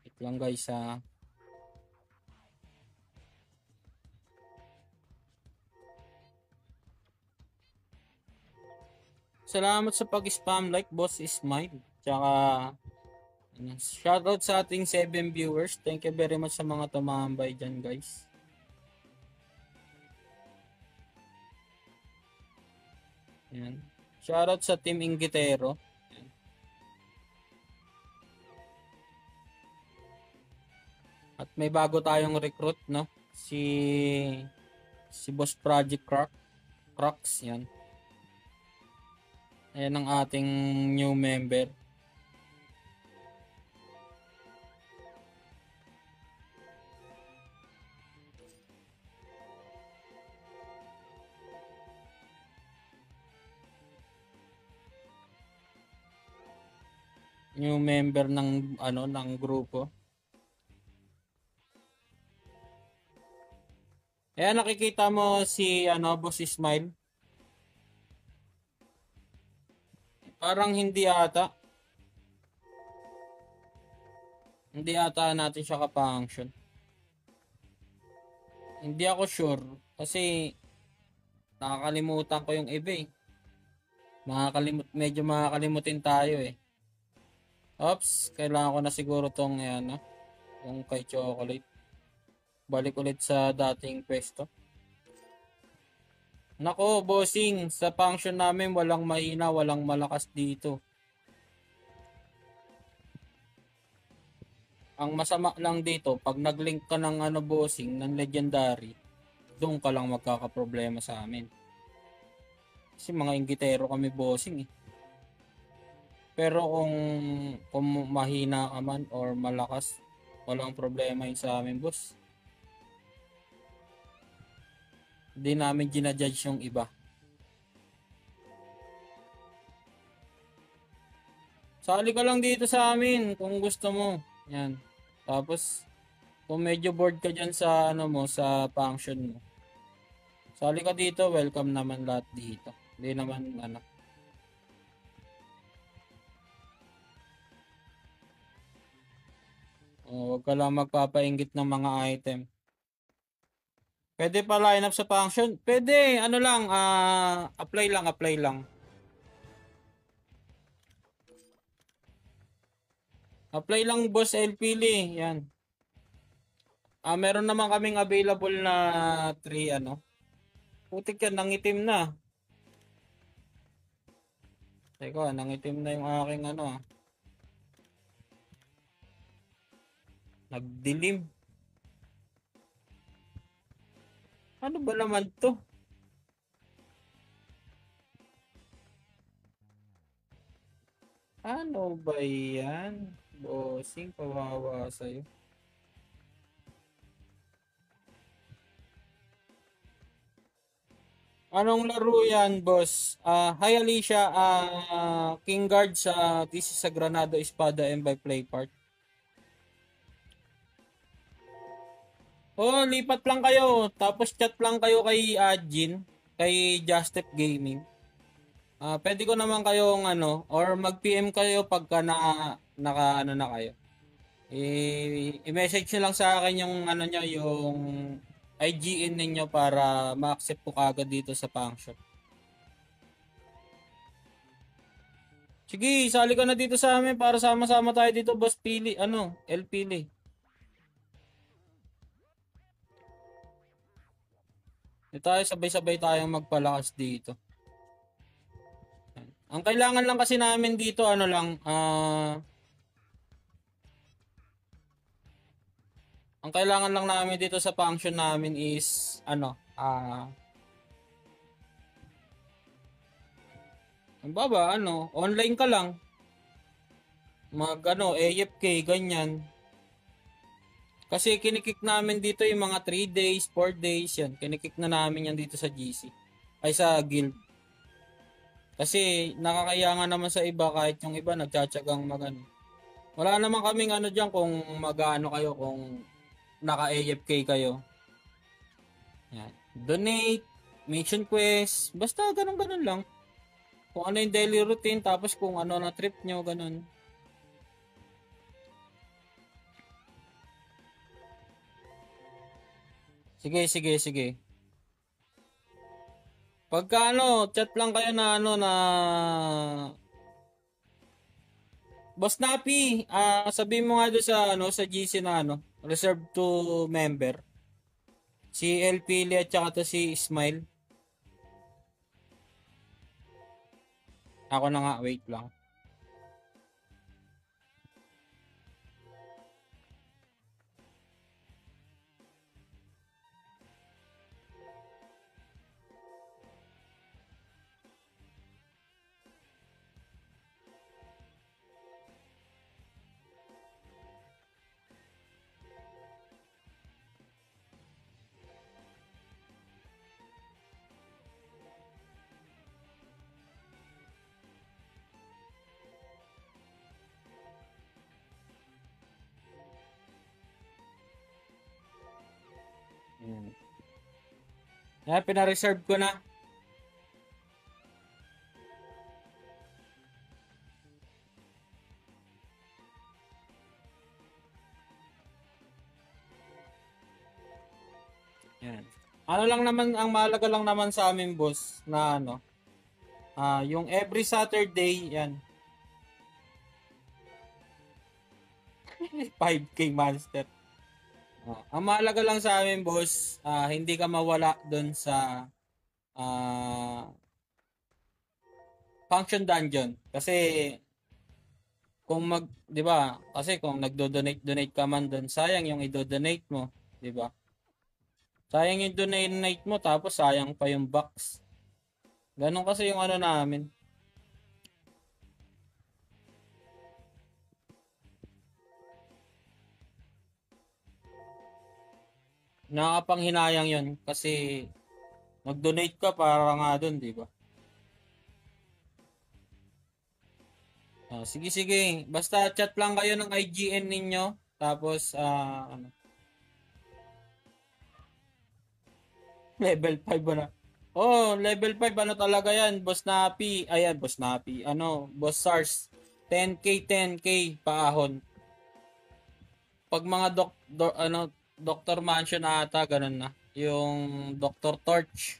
Wait lang guys ha. Salamat sa pag-spam like, Boss Ismail. Tsaka, shoutout sa ating 7 viewers. Thank you very much sa mga tumambay dyan, guys. Yan. Shoutout sa Team Ingitero. Yan. At may bago tayong recruit, no? Si Boss Project Crocs, yan. Ayan ang ating new member. New member ng grupo. Ayan, nakikita mo si Boss Ismail. Parang hindi ata. Hindi ata natin siya ka-function. Hindi ako sure. Kasi nakakalimutan ko yung iba eh. Medyo makakalimutin tayo eh. Oops, kailangan ko na siguro tong yung kay Chocolate. Balik ulit sa dating pwesto. Nako, bossing, sa function namin walang mahina, walang malakas dito. Ang masama lang dito, pag nag-link ka ng bossing, ng legendary, doon ka lang magkakaproblema sa amin. Kasi mga inggitero kami bossing eh. Pero kung mahina ka man or malakas, Walang problema yun sa amin, boss. Hindi namin ginajudge yung iba. Sali ka lang dito sa amin kung gusto mo. Yan. Tapos, kung medyo bored ka dyan sa ano mo, sa function mo. Sali ka dito, welcome naman lahat dito. Hindi naman ano. Huwag ka lang magpapainggit ng mga item. Pwede pa line up sa function? Pwede, ano lang, apply lang, apply lang. Apply lang, boss LPL, yan. Meron naman kaming available na 3 ano. Putik yan, nangitim na. Teka, nangitim na yung aking ano. Nagdilim. Ano ba naman to? Ano ba yan? Bossing, kawawa sa'yo. Anong laro yan, boss? Hi Alicia, King Guard sa this is sa Granado Espada and by Play Part. Oh, lipat lang kayo. Tapos chat lang kayo kay Jin, kay Justep Gaming. Pwede ko naman kayong ano, or mag-PM kayo pagka naka ano na kayo. I-message nyo lang sa akin yung ano nyo, yung IGN ninyo para ma-accept ko kagad dito sa function. Sige, sali ka na dito sa amin para sama-sama tayo dito, boss Pili, ano, El Pili. Di tayo sabay-sabay tayong magpalakas dito. Ang kailangan lang kasi namin dito, ano lang, ang kailangan lang namin dito sa function namin is, ano, ang baba, ano, online ka lang. Mag, ano, AFK, ganyan. Kasi kinikik namin dito yung mga 3 days, 4 days, yan. Kinikik na namin yan dito sa GC. Ay, sa guild. Kasi nakakaya nga naman sa iba kahit yung iba nagtsatsagang magano. Wala naman kaming ano diyan kung mag-ano kayo kung naka-AFK kayo. Yan. Donate, mission quest, basta ganun-ganun lang. Kung ano yung daily routine tapos kung ano na trip nyo, ganun. Sige, sige, sige. Pagka ano, chat lang kayo na ano na Boss Napi, sabihin mo nga doon sa ano sa GC na ano, reserved to member. Si El Pili at saka to si Smile. Ako na nga, wait lang. Yan, pina-reserve ko na. Yan. Ano lang naman, ang mahalaga lang naman sa amin, boss, na ano, yung every Saturday, yan. 5K monster. Ang mahalaga lang sa amin, boss, hindi ka mawala doon sa function dungeon. Kasi kung 'di ba? Kasi kung nagdo-donate ka man doon, sayang yung i-donate mo, 'di ba? Sayang yung donate mo tapos sayang pa yung box. Ganon kasi yung ano namin. nakakapanghinayang yun kasi mag-donate ka para nga dun, di ba? Sige, sige. Basta chat lang kayo ng IGN ninyo. Tapos, ano, level 5 ba na? Oh, level 5 ano talaga yan? Boss Napi. Ayan, Boss Napi. Ano, Boss SARS. 10k, 10k paahon. Pag mga ano, Dr. Mansion ata, ganun na. Yung Dr. Torch.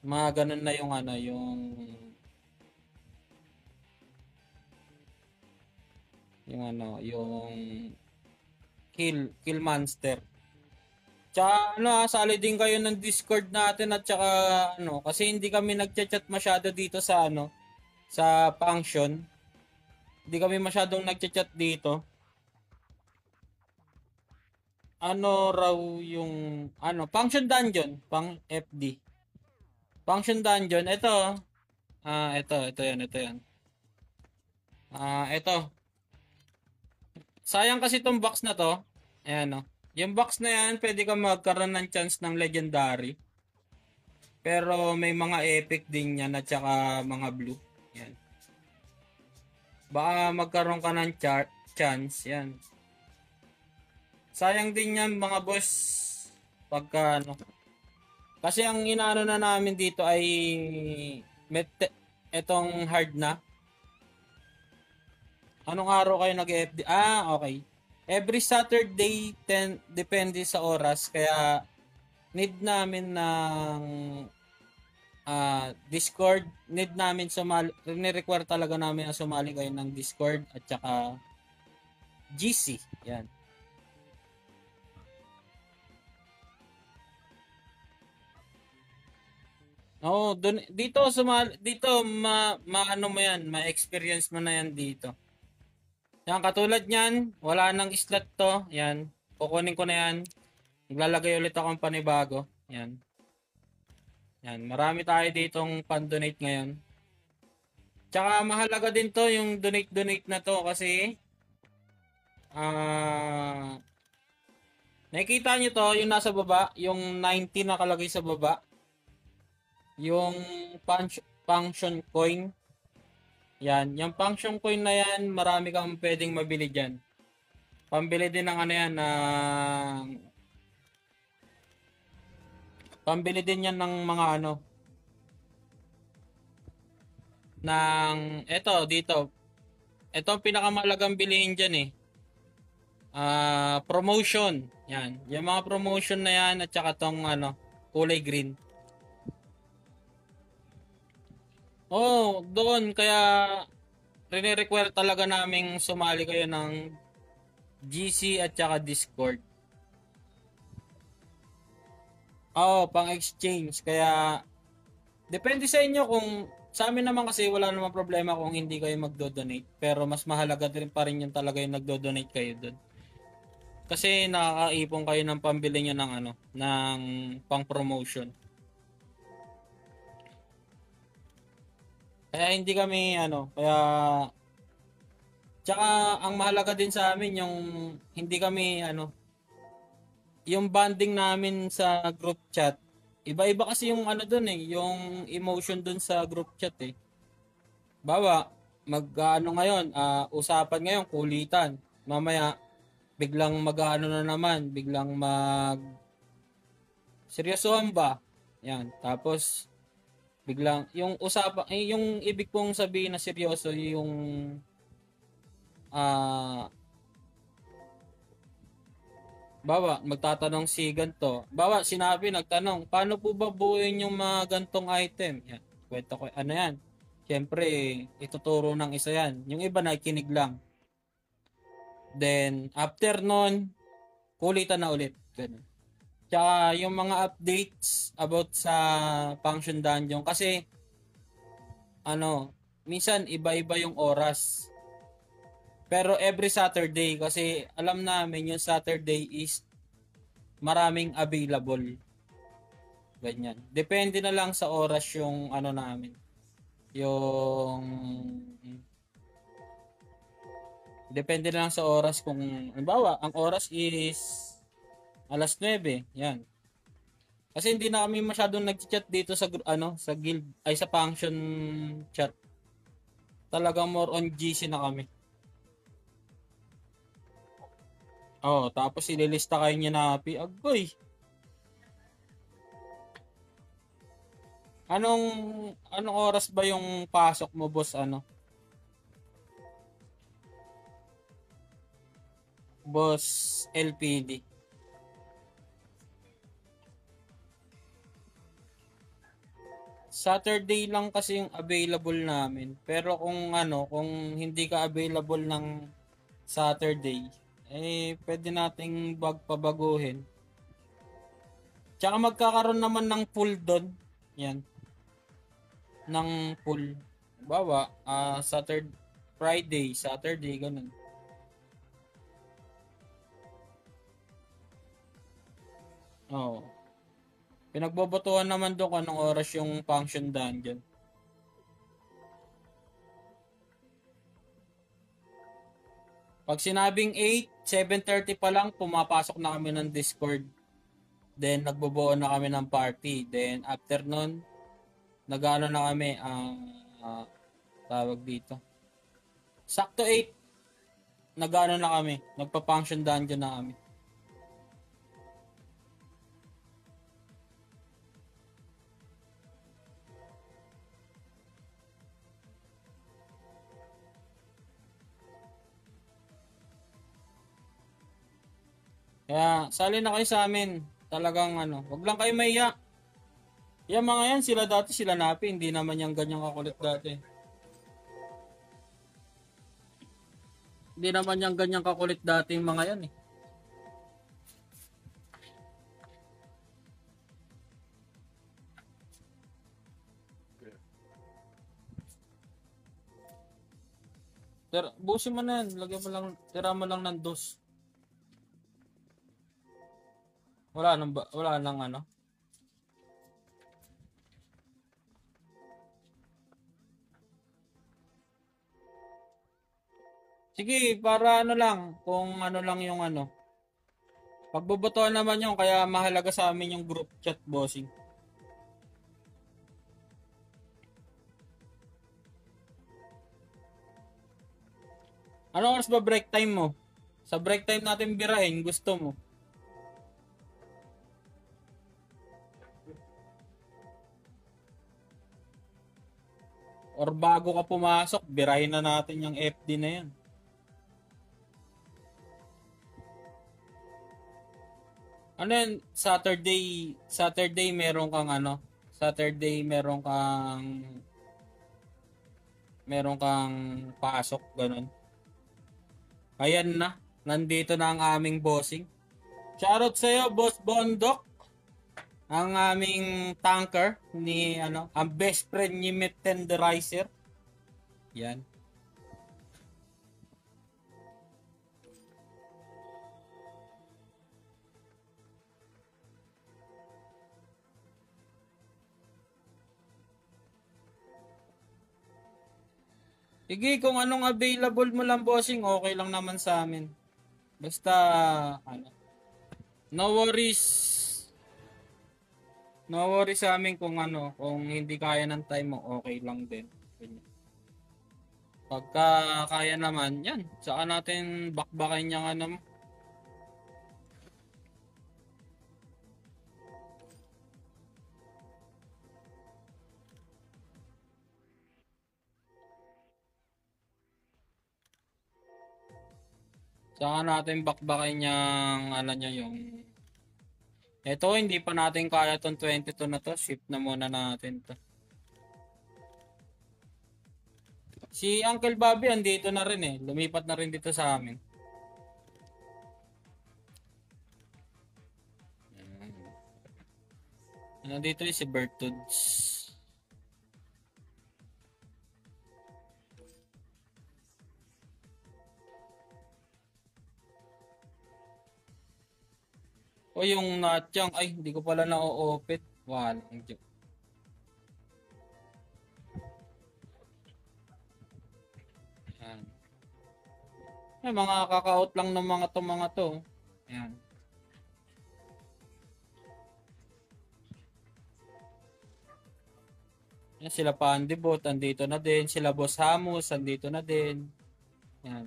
Mga ganun na yung ano, yung ano, yung kill monster. Tsaka ano, sali din kayo ng Discord natin at tsaka ano, kasi hindi kami nagchat-chat masyado dito sa ano, sa function. Hindi kami masyadong nagchat-chat dito. Ano raw yung ano, function dungeon, pang FD. Function dungeon, ito yan, ito yan. Ito. Sayang kasi tong box na to. Ayan, no. Yung box na yan, pwede ka magkaroon ng chance ng legendary. Pero may mga epic din yan at saka mga blue. Yan. Baka magkaroon ka ng chance. Yan. Sayang din yan mga boss. Pagka ano. Kasi ang inaano na namin dito ay etong hard na. Anong araw kayo nag-FD? Okay. Every Saturday 10 depende sa oras kaya need namin ng Discord, need namin sumali, ni-require talaga namin na sumali kayo ng Discord at saka GC. Yan. Oo, dito maano mo yan, ma-experience mo na yan dito. Yan, katulad niyan, wala nang slot to. Yan, kukunin ko na yan. Naglalagay ulit akong panibago. Yan. Yan, marami tayo ditong pan-donate ngayon. Tsaka mahalaga din to yung donate na to kasi nakikita nyo to, yung nasa baba, yung 90 nakalagay sa baba. Yung function coin. Yan, yung function coin na yan, marami kang pwedeng mabili dyan. Pambili din ng ano yan, pambili din yan ng mga ano, ng, eto, dito. Ito ang pinakamalagang bilihin dyan eh. Promotion. Yan. Yung mga promotion na yan at saka tong ano, kulay green. Oh, doon kaya rene-require talaga naming sumali kayo ng GC at saka Discord. Pang exchange. Kaya depende sa inyo kung sa amin naman kasi wala namang problema kung hindi kayo magdo-donate. Pero mas mahalaga din pa rin yung talaga yung nagdo-donate kayo doon. Kasi nakakaipon kayo ng pambili nyo ng ano, ng pang promotion. Kaya hindi kami ano, kaya tsaka ang mahalaga din sa amin yung hindi kami ano, yung bonding namin sa group chat. Iba-iba kasi yung ano doon eh, yung emotion doon sa group chat eh. Bawa, mag-ano ngayon, usapan ngayon, kulitan. Mamaya, biglang mag-ano na naman, biglang seryosohan ba? Yan. Tapos, biglang, yung usapan, yung ibig kong sabihin na seryoso, yung, bawa, magtatanong si ganto. Bawa, sinabi, nagtanong, paano po ba buuin yung mga gantong item? Yan. Kwento ko, ano yan? Siyempre, ituturo ng isa yan. Yung iba nakikinig lang. Then, after nun, kulitan na ulit. Ganun. Tsaka yung mga updates about sa function dungeon. Kasi, ano, minsan iba-iba yung oras. Pero every Saturday, kasi alam namin yung Saturday is maraming available. Ganyan. Depende na lang sa oras yung ano namin. Yung depende na lang sa oras kung halimbawa, ang oras is Alas 9, yan. Kasi hindi na kami masyadong nag-chat dito sa sa guild ay sa function chat. Talagang more on GC na kami. Oh, tapos ililista kayo niya na happy. Agoy. Anong anong oras ba yung pasok mo, boss? Boss LPD. Saturday lang kasi yung available namin. Pero kung hindi ka available ng Saturday, pwede nating pabaguhin. Tsaka magkakaroon naman ng pool doon. Yan, ng pool. Bawa, Saturday, ganun. Oo. Pinagbobotohan naman doon kung anong oras yung function dungeon. Pag sinabing 8, 7:30 pa lang, pumapasok na kami ng Discord. Then, nagbubuo na kami ng party. Then, after nun, nag-ano na kami, tawag dito. Sakto 8, nag-ano na kami, nagpa-function dungeon na kami. Kaya, sali na kayo sa amin. Talagang wag lang kayo mahiya. Yung mga yan, sila dati, sila napi, hindi naman yung ganyang kakulit dati. Hindi naman yung ganyang kakulit dati yung mga yan eh. Busin mo na yan, lagyan mo lang, tira mo lang ng dos. Wala nang ano. Sige, para lang, kung lang yung pagbobotohan naman yung kaya mahalaga sa amin yung group chat, bossing. Ano oras ba break time mo? Sa break time natin birahin, gusto mo? Or bago ka pumasok, birahin na natin yung FD na yan. Ano yan, Saturday meron kang pasok, ganun. Ayan na, nandito na ang aming bossing. Shoutout sa'yo, Boss Bondok. Ang aming tanker ang best friend ni Met Tenderizer. Yan. Sige, kung anong available mo lang, bossing, okay lang naman sa amin. Basta, no worries. No worries sa amin kung hindi kaya ng time mo, okay lang din. Pagka kaya naman, yan. Saka natin bakbakin yung Saka natin bakbakin yung niya yung ito, hindi pa natin kaya tong 22 na to. Shift na muna natin to. Si Uncle Bobby andito na rin eh. Lumipat na rin dito sa amin. Nandito si Bertudes. O yung natyang, ay hindi ko pala na-open. Walang joke. Yan. Ay, mga kaka-out lang ng mga to. Yan. Yan, sila Pandibot, andito na din. Sila Boss Hamus, andito na din. Yan.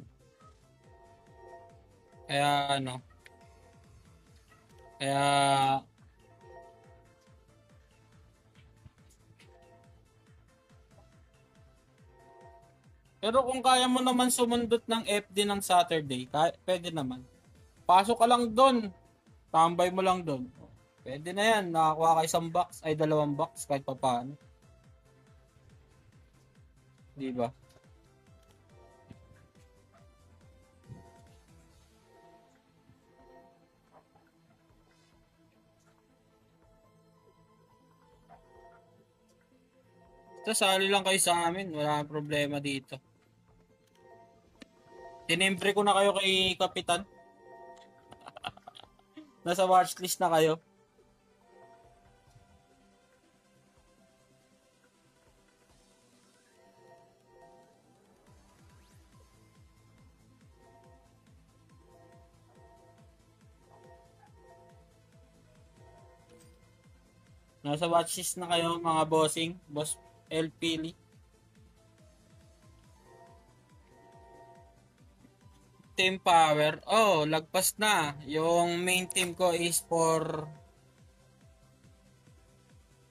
Kaya ano, kaya pero kung kaya mo naman sumundot ng FD ng Saturday, pwede naman. Pasok ka lang doon. Tambay mo lang doon. Pwede na yan. Nakakuha ka isang box, ay dalawang box kahit pa paano. Di ba? Basta sali lang kayo sa amin. Wala kang problema dito. Tinimbre ko na kayo kay Kapitan. Nasa watchlist na kayo. Nasa watchlist na kayo mga bossing. Boss El Pili. Team Power. Oh, lagpas na. Yung main team ko is for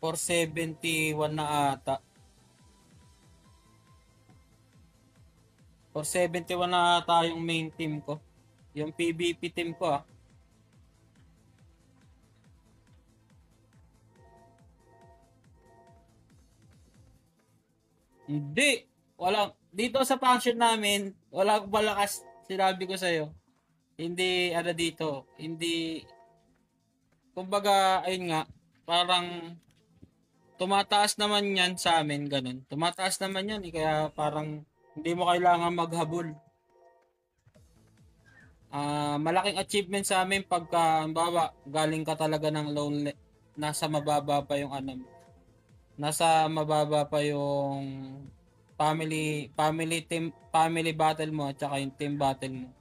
71 na ata. For 71 na ata yung main team ko. Yung PVP team ko ah. Hindi. Wala. Dito sa function namin, wala akong malakas. Sinabi ko sa'yo. Hindi, ano dito. Hindi, kumbaga, ayun nga, parang tumataas naman yan sa amin, ganun. Tumataas naman yan, kaya parang hindi mo kailangan maghabol. Malaking achievement sa amin pagka, bawa, galing ka talaga ng lonely, nasa mababa pa yung ano, nasa mababa pa yung family battle mo at saka yung team battle mo.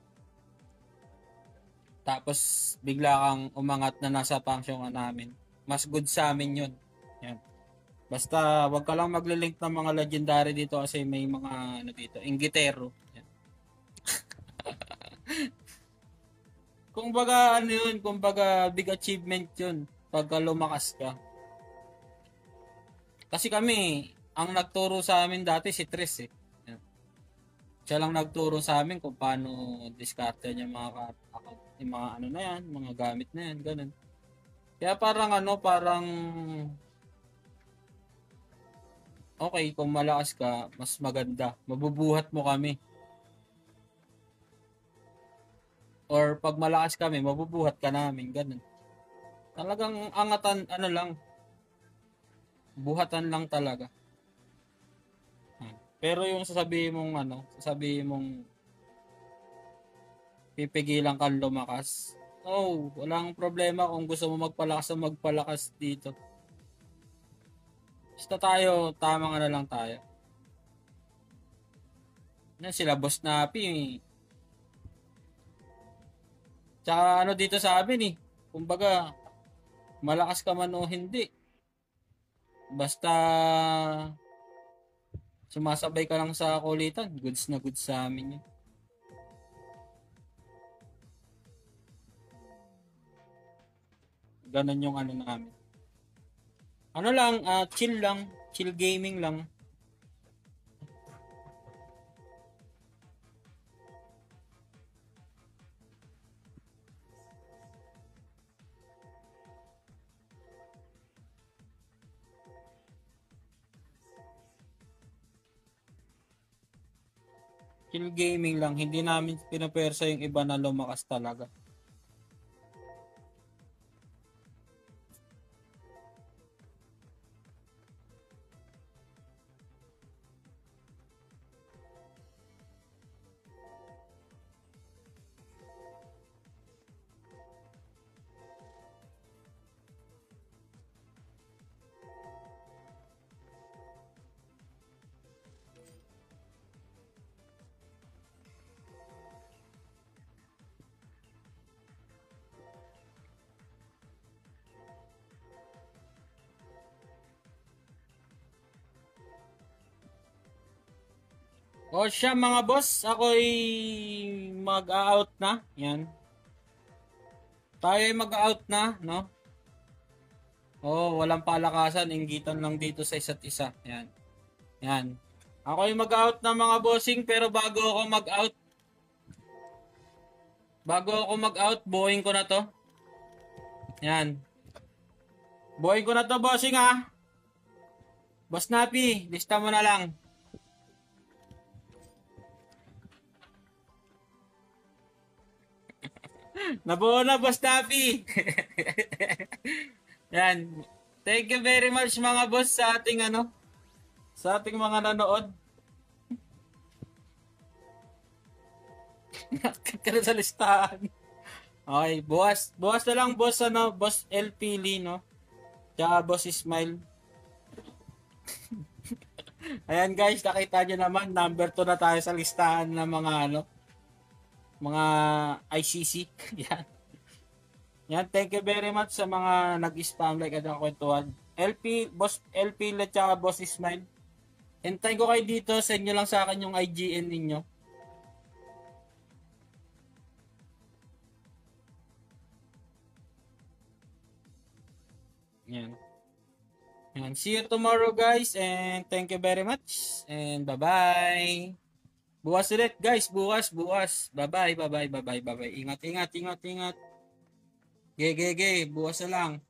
Tapos bigla kang umangat na nasa function namin. Mas good sa amin yun. Yan. Basta wag ka lang maglilink ng mga legendary dito kasi may mga ano dito, inggitero. Yan. Kumbaga ano yun, kumbaga big achievement yun pagka lumakas ka. Kasi kami, ang nagturo sa amin dati si Tris eh. Yan. Siya lang nagturo sa amin kung paano diskarte yung mga yung mga ano na yan, mga gamit na yan, ganun. Kaya parang ano, parang okay, kung malakas ka, mas maganda. Mabubuhat mo kami. Or pag malakas kami, mabubuhat ka namin, ganun. Talagang angatan, ano lang, buhatan lang talaga. Pero yung sasabihin mong ano, sasabihin mong pipigilan kang lumakas. Oh, walang problema kung gusto mo magpalakas dito. Basta tayo, tamang ano lang tayo. Yan sila Boss Napi. Tsaka ano dito sa amin eh. Kumbaga, malakas ka man o hindi. Basta sumasabay ka lang sa kulitan. Goods na goods sa amin yun. Ganon yung ano namin. Ano lang, chill lang. Chill gaming lang. Chill gaming lang. Hindi namin pinapersa yung iba na lumakas talaga. O siya mga boss, ako'y mag-out na. Yan. Tayo ay mag-out na, no? Oh, walang palakasan, inggitan lang dito sa isa't isa. Yan. Yan. Ako'y mag-out na mga bossing, pero bago ako mag-out, buuin ko na to. Yan. Buuin ko na to, bossing ha. Boss Napi, lista mo na lang. Nabuo na, Boss Napi. Yan. Thank you very much mga boss sa ating sa ating mga nanood. Nakit ka na sa listahan. Okay, buwas na lang boss boss LP Lee, no? Tsaka boss Ismail. Ayan guys, nakita nyo naman, number 2 na tayo sa listahan ng mga ICC. Yan. Yan, thank you very much sa mga nag-spam like at ang kwentuhan. Boss LP at saka boss Ismail. Hintay ko kayo dito, send nyo lang sa akin yung IGN ninyo. Yan. Yan. See you tomorrow guys and thank you very much and bye-bye. Bukas ulit guys, bukas. Bye-bye. Ingat. Ge, bukas na lang.